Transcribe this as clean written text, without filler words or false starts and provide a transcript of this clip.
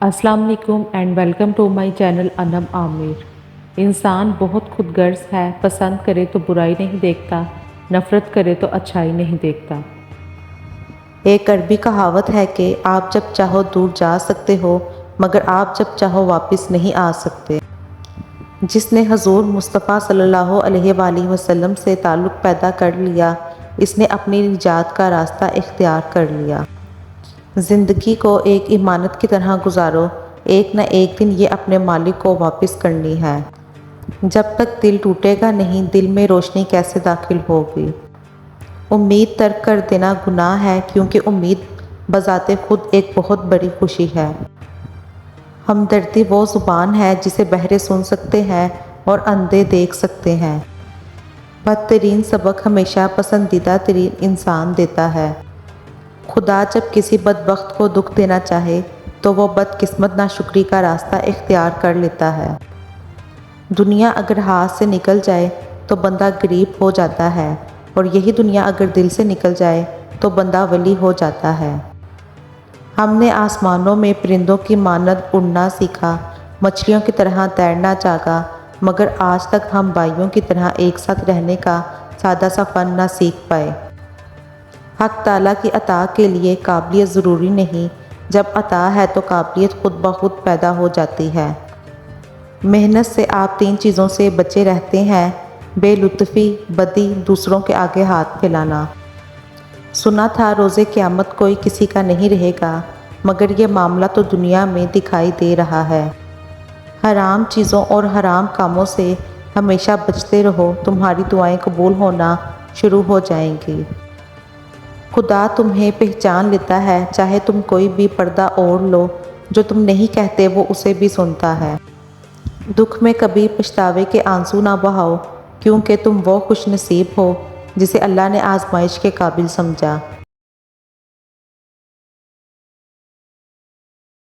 السلام علیکم and welcome to my channel Anam Aamir. انسان بہت خود غرض ہے، پسند کرے تو برائی نہیں دیکھتا، نفرت کرے تو اچھائی نہیں دیکھتا۔ ایک عربی کہاوت ہے کہ آپ جب چاہو دور جا سکتے ہو مگر آپ جب چاہو واپس نہیں آ سکتے۔ جس نے حضور مصطفیٰ صلی اللہ علیہ وآلہ وسلم سے تعلق پیدا کر لیا، اس نے اپنی نجات کا راستہ اختیار کر لیا۔ زندگی کو ایک امانت کی طرح گزارو، ایک نہ ایک دن یہ اپنے مالک کو واپس کرنی ہے۔ جب تک دل ٹوٹے گا نہیں، دل میں روشنی کیسے داخل ہوگی؟ امید ترک کر دینا گناہ ہے، کیونکہ امید بذات خود ایک بہت بڑی خوشی ہے۔ ہمدردی وہ زبان ہے جسے بہرے سن سکتے ہیں اور اندھے دیکھ سکتے ہیں۔ بدترین سبق ہمیشہ پسندیدہ ترین انسان دیتا ہے۔ خدا جب کسی بدبخت کو دکھ دینا چاہے تو وہ بدقسمت ناشکری کا راستہ اختیار کر لیتا ہے۔ دنیا اگر ہاتھ سے نکل جائے تو بندہ غریب ہو جاتا ہے، اور یہی دنیا اگر دل سے نکل جائے تو بندہ ولی ہو جاتا ہے۔ ہم نے آسمانوں میں پرندوں کی مانند اڑنا سیکھا، مچھلیوں کی طرح تیرنا چاہا، مگر آج تک ہم بھائیوں کی طرح ایک ساتھ رہنے کا سادہ سا فن نہ سیکھ پائے۔ حق تعالیٰ کی عطا کے لیے قابلیت ضروری نہیں، جب عطا ہے تو قابلیت خود بخود پیدا ہو جاتی ہے۔ محنت سے آپ تین چیزوں سے بچے رہتے ہیں: بے لطفی، بدی، دوسروں کے آگے ہاتھ پھیلانا۔ سنا تھا روز قیامت کوئی کسی کا نہیں رہے گا، مگر یہ معاملہ تو دنیا میں دکھائی دے رہا ہے۔ حرام چیزوں اور حرام کاموں سے ہمیشہ بچتے رہو، تمہاری دعائیں قبول ہونا شروع ہو جائیں گی۔ خدا تمہیں پہچان لیتا ہے، چاہے تم کوئی بھی پردہ اوڑھ لو، جو تم نہیں کہتے وہ اسے بھی سنتا ہے۔ دکھ میں کبھی پچھتاوے کے آنسو نہ بہاؤ، کیونکہ تم وہ خوش نصیب ہو جسے اللہ نے آزمائش کے قابل سمجھا۔